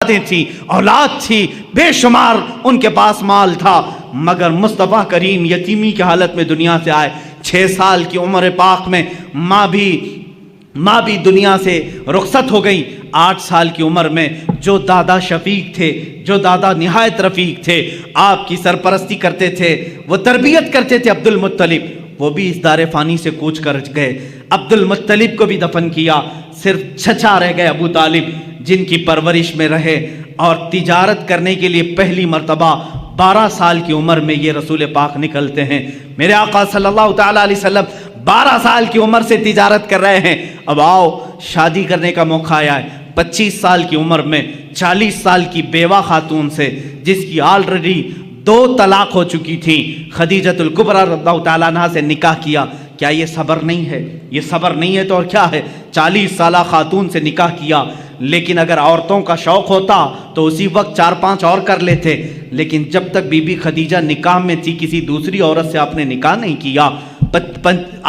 اولادیں تھیں، اولاد تھی، بے شمار ان کے پاس مال تھا، مگر مصطفیٰ کریم یتیمی کی حالت میں دنیا سے آئے۔ 6 سال کی عمر پاک میں ماں بھی دنیا سے رخصت ہو گئی۔ 8 سال کی عمر میں جو دادا شفیق تھے، جو دادا نہایت رفیق تھے، آپ کی سرپرستی کرتے تھے، وہ تربیت کرتے تھے، عبد المطلب، وہ بھی اس دار فانی سے کوچ کر گئے۔ عبد المطلب کو بھی دفن کیا، صرف چچا رہ گئے ابو طالب، جن کی پرورش میں رہے اور تجارت کرنے کے لیے پہلی مرتبہ 12 سال کی عمر میں یہ رسول پاک نکلتے ہیں۔ میرے آقا صلی اللہ تعالیٰ علیہ وسلم 12 سال کی عمر سے تجارت کر رہے ہیں۔ اب آؤ شادی کرنے کا موقع آیا ہے۔ 25 سال کی عمر میں 40 سال کی بیوہ خاتون سے، جس کی آلریڈی 2 طلاق ہو چکی تھی، خدیجۃ الکبریٰ رضی اللہ تعالیٰ عنہا سے نکاح کیا۔ کیا یہ صبر نہیں ہے؟ یہ صبر نہیں ہے تو اور کیا ہے؟ 40 سالہ خاتون سے نکاح کیا، لیکن اگر عورتوں کا شوق ہوتا تو اسی وقت 4-5 اور کر لیتے، لیکن جب تک بی بی خدیجہ نکاح میں تھی کسی دوسری عورت سے آپ نے نکاح نہیں کیا۔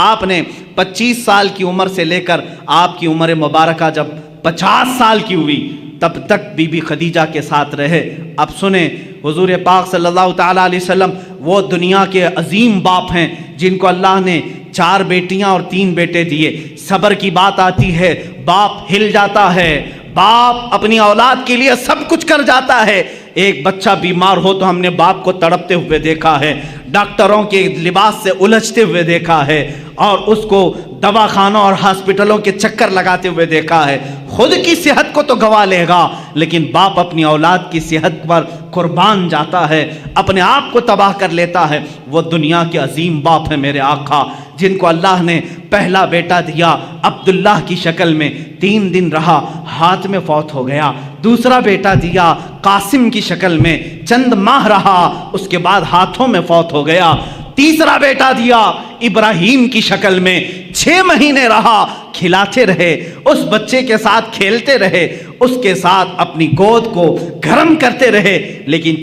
آپ نے 25 سال کی عمر سے لے کر آپ کی عمر مبارکہ جب 50 سال کی ہوئی تب تک بی بی خدیجہ کے ساتھ رہے۔ اب سنیں، حضور پاک صلی اللہ تعالیٰ علیہ وسلم وہ دنیا کے عظیم باپ ہیں جن کو اللہ نے 4 بیٹیاں اور 3 بیٹے دیے۔ صبر کی بات آتی ہے، باپ ہل جاتا ہے، باپ اپنی اولاد کے لیے سب کچھ کر جاتا ہے۔ ایک بچہ بیمار ہو تو ہم نے باپ کو تڑپتے ہوئے دیکھا ہے، ڈاکٹروں کے لباس سے الجھتے ہوئے دیکھا ہے، اور اس کو دواخانوں اور ہاسپٹلوں کے چکر لگاتے ہوئے دیکھا ہے۔ خود کی صحت کو تو گوا لے گا، لیکن باپ اپنی اولاد کی صحت پر قربان جاتا ہے، اپنے آپ کو تباہ کر لیتا ہے۔ وہ دنیا کے عظیم باپ ہیں میرے آقا، جن کو اللہ نے پہلا بیٹا دیا عبداللہ کی شکل میں، 3 دن رہا، ہاتھ میں فوت ہو گیا۔ دوسرا بیٹا دیا قاسم کی شکل میں، چند ماہ رہا، اس کے بعد ہاتھوں میں فوت ہو گیا۔ تیسرا بیٹا دیا ابراہیم کی شکل میں، 6 مہینے رہا، کھلاتے رہے، اس بچے کے ساتھ کھیلتے رہے، اس کے ساتھ اپنی گود کو گرم کرتے رہے، لیکن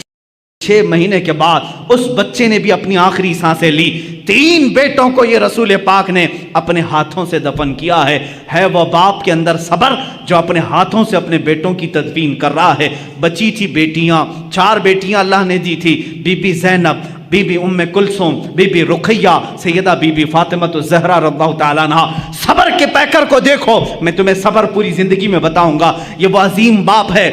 6 مہینے کے بعد اس بچے نے بھی اپنی آخری سانسیں لی۔ 3 بیٹوں کو یہ رسول پاک نے اپنے ہاتھوں سے دفن کیا ہے وہ باپ کے اندر صبر جو اپنے ہاتھوں سے اپنے بیٹوں کی تدفین کر رہا ہے۔ بچی تھی بیٹیاں، 4 بیٹیاں اللہ نے دی تھی، بی بی زینب، بی بی ام کلثوم، بی بی رقیہ، سیدہ بی بی فاطمہ الزہرا رضی اللہ تعالیٰ عنہا۔ صبر کے پیکر کو دیکھو، میں تمہیں صبر پوری زندگی میں بتاؤں گا۔ یہ وہ عظیم باپ ہے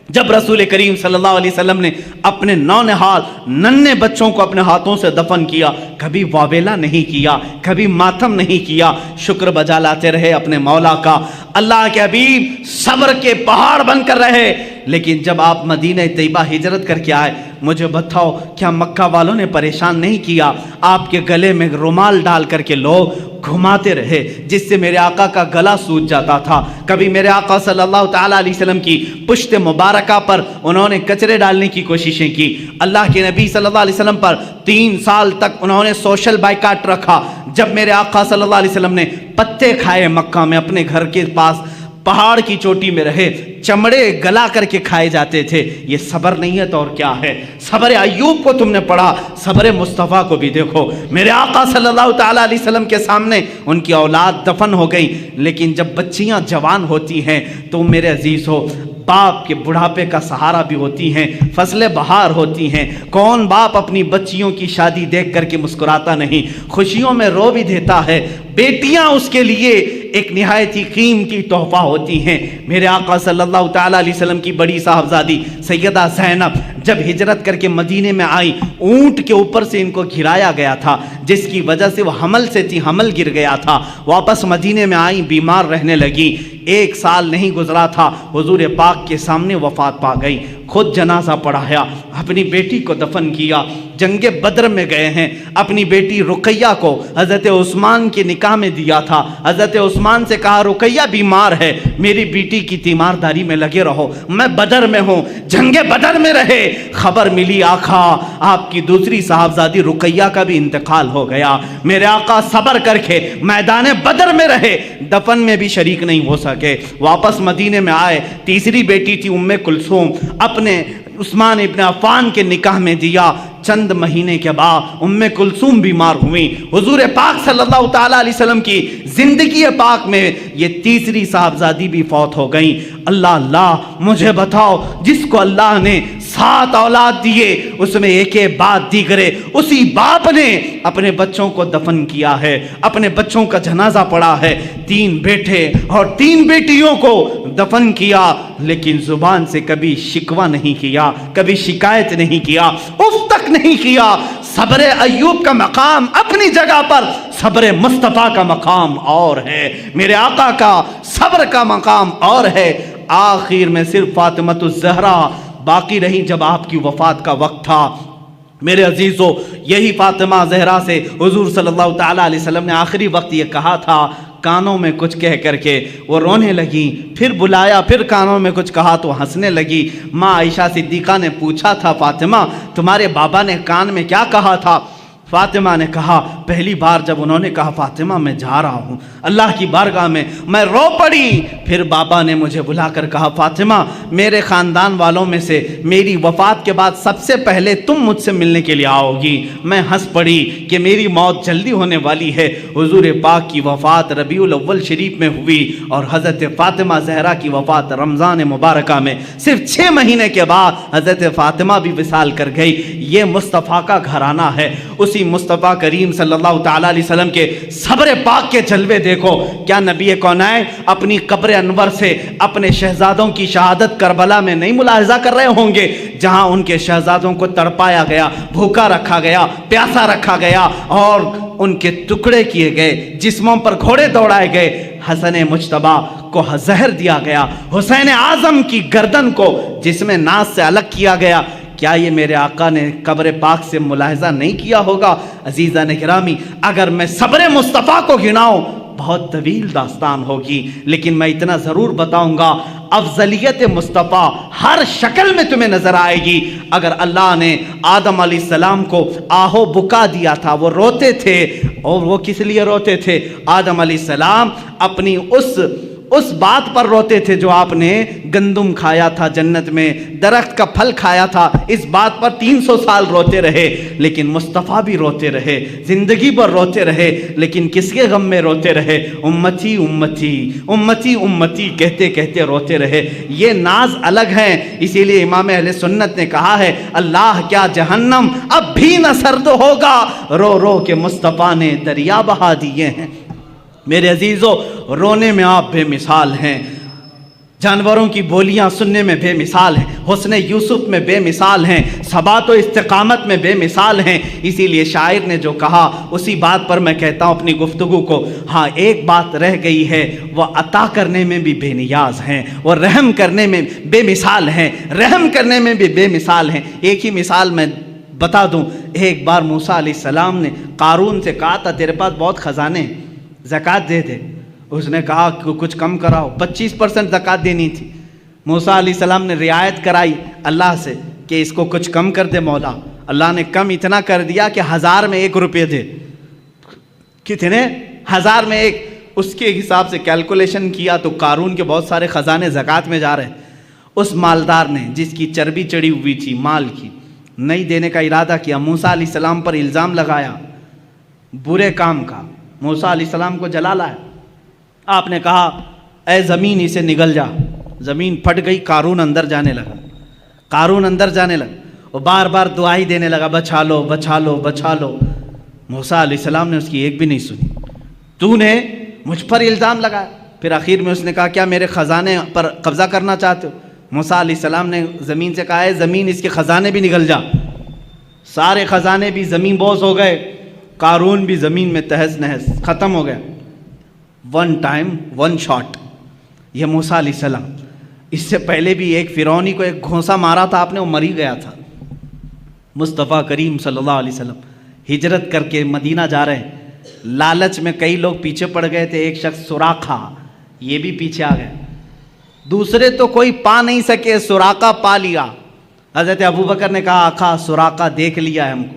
جب رسول کریم صلی اللہ علیہ وسلم نے اپنے نونہال ننھے بچوں کو اپنے ہاتھوں سے دفن کیا، کبھی واویلا نہیں کیا، کبھی ماتم نہیں کیا، شکر بجا لاتے رہے اپنے مولا کا۔ اللہ کے حبیب صبر کے پہاڑ بن کر رہے، لیکن جب آپ مدینہ طیبہ ہجرت کر کے آئے، مجھے بتاؤ کیا مکہ والوں نے پریشان نہیں کیا؟ آپ کے گلے میں رومال ڈال کر کے لوگ گھماتے رہے، جس سے میرے آقا کا گلا سوج جاتا تھا۔ کبھی میرے آقا صلی اللہ تعالیٰ علیہ وسلم کی پشت مبارکہ پر انہوں نے کچرے ڈالنے کی کوششیں کی۔ اللہ کے نبی صلی اللہ علیہ وسلم پر 3 سال تک انہوں نے سوشل بائیکاٹ رکھا۔ جب میرے آقا صلی اللہ علیہ وسلم نے پتے کھائے مکہ میں، اپنے گھر کے پاس پہاڑ کی چوٹی میں رہے، چمڑے گلا کر کے کھائے جاتے تھے۔ یہ صبر نہیں ہے تو اور کیا ہے؟ صبر ایوب کو تم نے پڑھا، صبر مصطفیٰ کو بھی دیکھو۔ میرے آقا صلی اللہ تعالیٰ علیہ وسلم کے سامنے ان کی اولاد دفن ہو گئی، لیکن جب بچیاں جوان ہوتی ہیں تو میرے عزیز ہو، باپ کے بڑھاپے کا سہارا بھی ہوتی ہیں، فصل بہار ہوتی ہیں۔ کون باپ اپنی بچیوں کی شادی دیکھ کر کے مسکراتا نہیں، خوشیوں میں رو بھی دیتا ہے۔ بیٹیاں اس کے لیے ایک نہایت ہی قیمتی تحفہ ہوتی ہیں۔ میرے آقا صلی اللہ تعالیٰ علیہ وسلم کی بڑی صاحبزادی سیدہ زینب جب ہجرت کر کے مدینے میں آئی، اونٹ کے اوپر سے ان کو گھرایا گیا تھا، جس کی وجہ سے وہ حمل سے تھی، حمل گر گیا تھا۔ واپس مدینے میں آئی، بیمار رہنے لگی۔ 1 سال نہیں گزرا تھا، حضور پاک کے سامنے وفات پا گئی۔ خود جنازہ پڑھایا، اپنی بیٹی کو دفن کیا۔ جنگ بدر میں گئے ہیں، اپنی بیٹی رقیہ کو حضرت عثمان کے نکاح میں دیا تھا۔ حضرت عثمان سے کہا رقیہ بیمار ہے، میری بیٹی کی تیمارداری میں لگے رہو، میں بدر میں ہوں۔ جنگ بدر میں رہے، خبر ملی آقا آپ کی دوسری صاحبزادی رقیہ کا بھی انتقال ہو گیا۔ میرے آقا صبر کر کے میدان بدر میں رہے، دفن میں بھی شریک نہیں ہو سکے۔ واپس مدینے میں آئے، تیسری بیٹی تھی ام کلثوم، اپنے عثمان ابن عفان کے نکاح میں دیا۔ چند مہینے کے بعد ام کلثوم بیمار ہوئی. حضور پاک صلی اللہ تعالیٰ علیہ وسلم کی زندگی پاک میں یہ تیسری صاحبزادی بھی فوت ہو گئیں. اللہ مجھے بتاؤ، جس کو اللہ نے 7 اولاد دیے اس میں ایک بات دیگرے، اسی باپ نے اپنے بچوں کو دفن کیا ہے، اپنے بچوں کا جنازہ پڑا ہے. 3 بیٹے اور 3 بیٹیوں کو دفن کیا، لیکن زبان سے کبھی شکوہ نہیں کیا، کبھی شکایت نہیں کیا، اف تک نہیں کیا. صبر ایوب کا مقام اپنی جگہ پر، صبر مصطفیٰ کا مقام اور ہے، میرے آقا کا صبر کا مقام اور ہے. آخر میں صرف فاطمہ الزہرا باقی رہی جب آپ کی وفات کا وقت تھا. میرے عزیزو، یہی فاطمہ زہرا سے حضور صلی اللہ تعالیٰ علیہ وسلم نے آخری وقت یہ کہا تھا، کانوں میں کچھ کہہ کر کے وہ رونے لگی. پھر بلایا، پھر کانوں میں کچھ کہا تو ہنسنے لگی. ماں عائشہ صدیقہ نے پوچھا تھا، فاطمہ تمہارے بابا نے کان میں کیا کہا تھا؟ فاطمہ نے کہا، پہلی بار جب انہوں نے کہا فاطمہ میں جا رہا ہوں اللہ کی بارگاہ میں رو پڑی. پھر بابا نے مجھے بلا کر کہا، فاطمہ میرے خاندان والوں میں سے میری وفات کے بعد سب سے پہلے تم مجھ سے ملنے کے لیے آؤ گی. میں ہنس پڑی کہ میری موت جلدی ہونے والی ہے. حضور پاک کی وفات ربیع الاول شریف میں ہوئی اور حضرت فاطمہ زہرا کی وفات رمضان مبارکہ میں. صرف 6 مہینے کے بعد حضرت فاطمہ بھی وصال کر گئی. یہ مصطفیٰ کا گھرانہ ہے. اسی مصطفیٰ کریم صلی اللہ تعالیٰ علیہ وسلم کے صبر پاک کے جلوے دیکھو. کیا نبی کونین اپنی قبر انور سے اپنے شہزادوں کی شہادت کربلا میں نہیں ملاحظہ کر رہے ہوں گے، جہاں ان کے شہزادوں کو تڑپایا گیا، بھوکا رکھا گیا، پیاسا رکھا گیا اور ان کے ٹکڑے کیے گئے، جسموں پر گھوڑے دوڑائے گئے، حسن مجتبیٰ کو زہر دیا گیا، حسین اعظم کی گردن کو جسم ناز سے الگ کیا گیا. کیا یہ میرے آقا نے قبر پاک سے ملاحظہ نہیں کیا ہوگا؟ عزیزان گرامی، اگر میں صبر مصطفیٰ کو گناؤں بہت طویل داستان ہوگی، لیکن میں اتنا ضرور بتاؤں گا، افضلیت مصطفیٰ ہر شکل میں تمہیں نظر آئے گی. اگر اللہ نے آدم علیہ السلام کو آہو بکا دیا تھا، وہ روتے تھے، اور وہ کس لیے روتے تھے؟ آدم علیہ السلام اپنی اس بات پر روتے تھے جو آپ نے گندم کھایا تھا جنت میں، درخت کا پھل کھایا تھا، اس بات پر 300 سال روتے رہے. لیکن مصطفیٰ بھی روتے رہے، زندگی پر روتے رہے، لیکن کس کے غم میں روتے رہے؟ امتی امتی امتی امتی کہتے کہتے روتے رہے. یہ ناز الگ ہیں. اسی لیے امام اہل سنت نے کہا ہے، اللہ کیا جہنم اب بھی نہ سرد ہوگا، رو رو کے مصطفیٰ نے دریا بہا دیے ہیں. میرے عزیزو، رونے میں آپ بے مثال ہیں، جانوروں کی بولیاں سننے میں بے مثال ہیں، حسن یوسف میں بے مثال ہیں، ثبات و استقامت میں بے مثال ہیں. اسی لیے شاعر نے جو کہا اسی بات پر میں کہتا ہوں اپنی گفتگو کو. ہاں ایک بات رہ گئی ہے، وہ عطا کرنے میں بھی بے نیاز ہیں، وہ رحم کرنے میں بے مثال ہیں، رحم کرنے میں بھی بے مثال ہیں. ایک ہی مثال میں بتا دوں. ایک بار موسیٰ علیہ السلام نے قارون سے کہا تھا، تیرے پاس بہت خزانے، زکوٰۃ دے دے. اس نے کہا کہ کچھ کم کراؤ. 25% زکوٰۃ دینی تھی. موسیٰ علیہ السلام نے رعایت کرائی اللہ سے کہ اس کو کچھ کم کر دے مولا. اللہ نے کم اتنا کر دیا کہ 1000 میں 1 روپے دے. کتنے؟ 1000 میں 1. اس کے حساب سے کیلکولیشن کیا تو قارون کے بہت سارے خزانے زکوٰۃ میں جا رہے ہیں. اس مالدار نے جس کی چربی چڑھی ہوئی تھی مال کی، نہیں دینے کا ارادہ کیا. موسیٰ علیہ السلام پر الزام لگایا برے کام کا. موسیٰ علیہ السلام کو جلا لایا. آپ نے کہا اے زمین اسے نگل جا. زمین پھٹ گئی. قارون اندر جانے لگا. قارون اندر جانے لگا. وہ بار بار دعائی دینے لگا، بچا لو بچا لو بچا لو. موسیٰ علیہ السلام نے اس کی ایک بھی نہیں سنی. تو نے مجھ پر الزام لگایا. پھر آخر میں اس نے کہا کیا میرے خزانے پر قبضہ کرنا چاہتے ہو؟ موسیٰ علیہ السلام نے زمین سے کہا ہے زمین اس کے خزانے بھی نگل جا. سارے خزانے بھی زمین بوس ہو گئے. قارون بھی زمین میں تہس نہس ختم ہو گیا. 1 ٹائم 1 شاٹ. یہ موسیٰ علیہ السلام. اس سے پہلے بھی ایک فرعونی کو ایک گھونسا مارا تھا آپ نے، وہ مر ہی گیا تھا. مصطفیٰ کریم صلی اللہ علیہ وسلم ہجرت کر کے مدینہ جا رہے ہیں. لالچ میں کئی لوگ پیچھے پڑ گئے تھے. ایک شخص سراقہ، یہ بھی پیچھے آ گیا. دوسرے تو کوئی پا نہیں سکے، سراقہ پا لیا. حضرت ابوبکر نے کہا آقا سراقہ دیکھ لیا ہے ہم کو،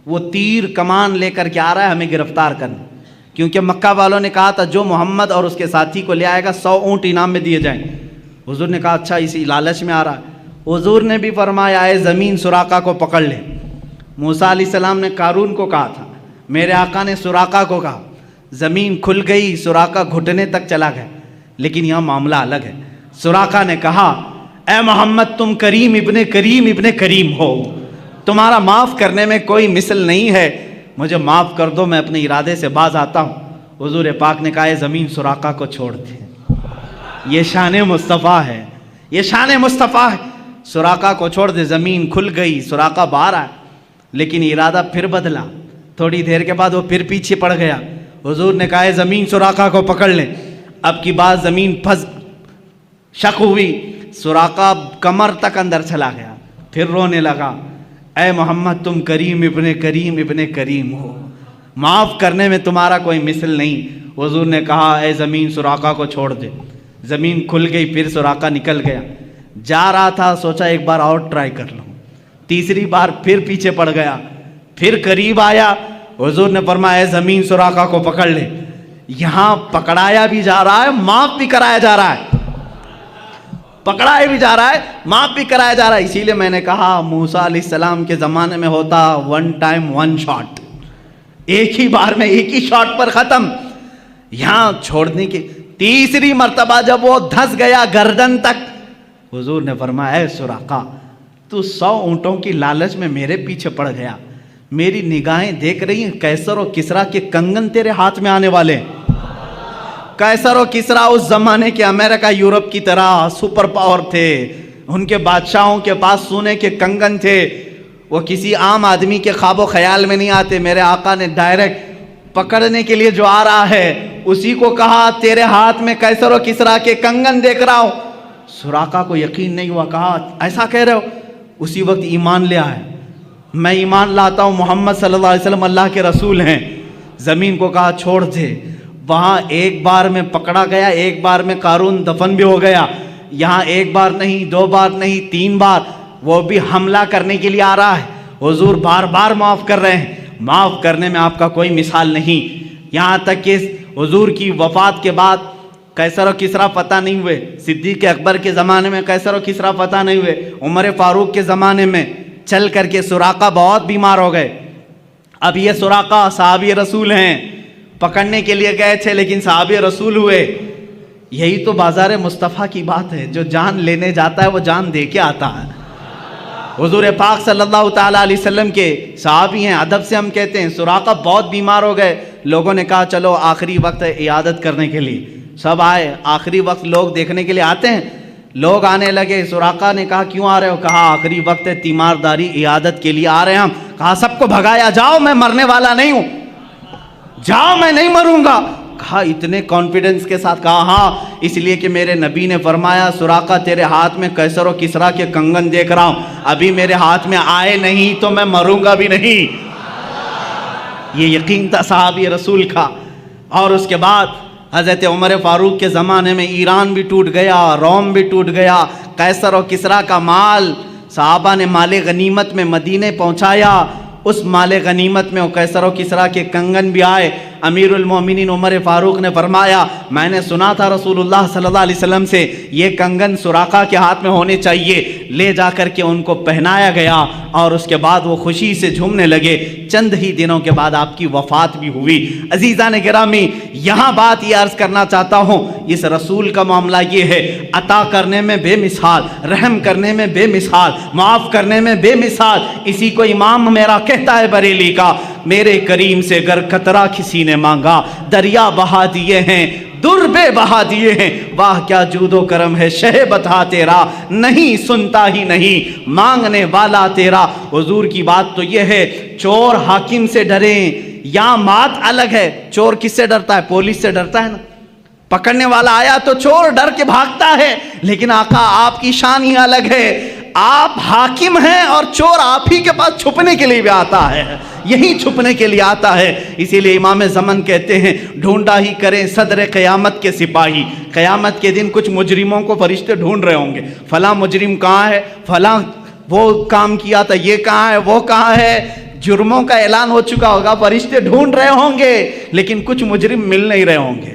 وہ تیر کمان لے کر کے آ رہا ہے ہمیں گرفتار کرنا. کیونکہ مکہ والوں نے کہا تھا جو محمد اور اس کے ساتھی کو لے آئے گا 100 اونٹ انعام میں دیے جائیں. حضور نے کہا اچھا اسی لالچ میں آ رہا ہے. حضور نے بھی فرمایا اے زمین سراقہ کو پکڑ لے. موسیٰ علیہ السلام نے قارون کو کہا تھا, میرے آقا نے سراقہ کو کہا, زمین کھل گئی, سراقہ گھٹنے تک چلا گیا. لیکن یہاں معاملہ الگ ہے. سراقہ نے کہا اے محمد تم کریم ابن کریم ہو, تمہارا معاف کرنے میں کوئی مثل نہیں ہے, مجھے معاف کر دو, میں اپنے ارادے سے باز آتا ہوں. حضور پاک نے کہا اے زمین سراقہ کو چھوڑ دے, یہ شان مصطفیٰ ہے, یہ شان مصطفیٰ ہے. سراقہ کو چھوڑ دے. زمین کھل گئی, سراقہ باہر آیا, لیکن ارادہ پھر بدلا. تھوڑی دیر کے بعد وہ پھر پیچھے پڑ گیا. حضور نے کہا اے زمین سراقہ کو پکڑ لے. اب کی بات زمین پھنس شک ہوئی, سراقہ کمر تک اندر چلا گیا. پھر رونے لگا اے محمد تم کریم ابن کریم ہو, معاف کرنے میں تمہارا کوئی مثل نہیں. حضور نے کہا اے زمین سراقہ کو چھوڑ دے. زمین کھل گئی, پھر سراقہ نکل گیا. جا رہا تھا, سوچا ایک بار اور ٹرائی کر لوں. تیسری بار پھر پیچھے پڑ گیا, پھر قریب آیا. حضور نے فرمایا اے زمین سراقہ کو پکڑ لے. یہاں پکڑایا بھی جا رہا ہے, معاف بھی کرایا جا رہا ہے. پکڑایا بھی جا رہا ہے, معاف بھی کرایا جا رہا ہے. اسی لیے میں نے کہا موسیٰ علیہ السلام کے زمانے میں ہوتا ون ٹائم ون شاٹ, ایک ہی بار میں ایک ہی شاٹ پر ختم. یہاں چھوڑنے کی تیسری مرتبہ جب وہ دھس گیا گردن تک, حضور نے فرمایا اے سراقہ تو 100 اونٹوں کی لالچ میں میرے پیچھے پڑ گیا, میری نگاہیں دیکھ رہی ہیں قیصر و کسریٰ کے کنگن تیرے ہاتھ میں آنے والے ہیں. قیصر و کسریٰ اس زمانے کے امریکہ یورپ کی طرح سپر پاور تھے. ان کے بادشاہوں کے پاس سونے کے کنگن تھے, وہ کسی عام آدمی کے خواب و خیال میں نہیں آتے. میرے آقا نے ڈائریکٹ پکڑنے کے لیے جو آ رہا ہے اسی کو کہا تیرے ہاتھ میں قیصر و کسریٰ کے کنگن دیکھ رہا ہوں. سراقہ کو یقین نہیں ہوا, کہا ایسا کہہ رہے ہو؟ اسی وقت ایمان لے آئے. میں ایمان لاتا ہوں محمد صلی اللہ علیہ وسلم اللہ کے رسول ہیں. زمین کو کہا چھوڑ دے. وہاں ایک بار میں پکڑا گیا, ایک بار میں قارون دفن بھی ہو گیا. یہاں ایک بار نہیں, 2 بار نہیں, 3 بار, وہ بھی حملہ کرنے کے لیے آ رہا ہے. حضور بار بار معاف کر رہے ہیں, معاف کرنے میں آپ کا کوئی مثال نہیں. یہاں تک کہ حضور کی وفات کے بعد قیصر و کسریٰ پتہ نہیں ہوئے. صدیق اکبر کے زمانے میں قیصر و کسریٰ پتہ نہیں ہوئے. عمر فاروق کے زمانے میں چل کر کے سراقہ بہت بیمار ہو گئے. اب یہ سراقہ صحابی رسول ہیں, پکڑنے کے لیے گئے تھے لیکن صحابی رسول ہوئے. یہی تو بازار مصطفیٰ کی بات ہے, جو جان لینے جاتا ہے وہ جان دے کے آتا ہے. حضور پاک صلی اللہ تعالیٰ علیہ وسلم کے صحابی ہیں, ادب سے ہم کہتے ہیں. سراقہ بہت بیمار ہو گئے. لوگوں نے کہا چلو آخری وقت عیادت کرنے کے لیے. سب آئے, آخری وقت لوگ دیکھنے کے لیے آتے ہیں. لوگ آنے لگے. سراقہ نے کہا کیوں آ رہے ہو؟ کہا آخری وقت تیمارداری عیادت کے لیے آ رہے ہیں ہم. کہا سب کو بھگایا, جاؤ میں مرنے والا نہیں ہوں, جاؤ میں نہیں مروں گا. کہا اتنے کانفیڈنس کے ساتھ, کہا ہاں اس لیے کہ میرے نبی نے فرمایا سراقہ تیرے ہاتھ میں قیصر و کسریٰ کے کنگن دیکھ رہا ہوں, ابھی میرے ہاتھ میں آئے نہیں تو میں مروں گا بھی نہیں. یہ یقین تھا صحابی رسول کا. اور اس کے بعد حضرت عمر فاروق کے زمانے میں ایران بھی ٹوٹ گیا, روم بھی ٹوٹ گیا. قیصر و کسریٰ کا مال صحابہ نے مال غنیمت میں مدینے پہنچایا. اس مال غنیمت میں قیصر و کسریٰ کے کنگن بھی آئے. امیر المومنین عمر فاروق نے فرمایا میں نے سنا تھا رسول اللہ صلی اللہ علیہ وسلم سے یہ کنگن سراقہ کے ہاتھ میں ہونے چاہیے. لے جا کر کے ان کو پہنایا گیا اور اس کے بعد وہ خوشی سے جھومنے لگے. چند ہی دنوں کے بعد آپ کی وفات بھی ہوئی. عزیزان گرامی, یہاں بات یہ عرض کرنا چاہتا ہوں, اس رسول کا معاملہ یہ ہے, عطا کرنے میں بے مثال, رحم کرنے میں بے مثال, معاف کرنے میں بے مثال. اسی کو امام میرا کہتا ہے بریلی کا, میرے کریم سے گر قطرہ کسی نے مانگا دریا بہا دیے ہیں, در بے بہا دیے ہیں. واہ کیا جود و کرم ہے شہ بتا تیرا, نہیں سنتا ہی نہیں مانگنے والا تیرا. حضور کی بات تو یہ ہے, چور حاکم سے ڈریں, یہاں بات الگ ہے. چور کس سے ڈرتا ہے؟ پولیس سے ڈرتا ہے نا. پکڑنے والا آیا تو چور ڈر کے بھاگتا ہے, لیکن آقا آپ کی شان ہی الگ ہے. آپ حاکم ہیں اور چور آپ ہی کے پاس چھپنے کے لیے بھی آتا ہے, یہی چھپنے کے لیے آتا ہے. اسی لیے امام زمن کہتے ہیں ڈھونڈا ہی کریں صدر قیامت کے سپاہی. قیامت کے دن کچھ مجرموں کو فرشتے ڈھونڈ رہے ہوں گے, فلاں مجرم کہاں ہے, فلاں وہ کام کیا تھا, یہ کہاں ہے, وہ کہاں ہے. جرموں کا اعلان ہو چکا ہوگا, فرشتے ڈھونڈ رہے ہوں گے, لیکن کچھ مجرم مل نہیں رہے ہوں گے.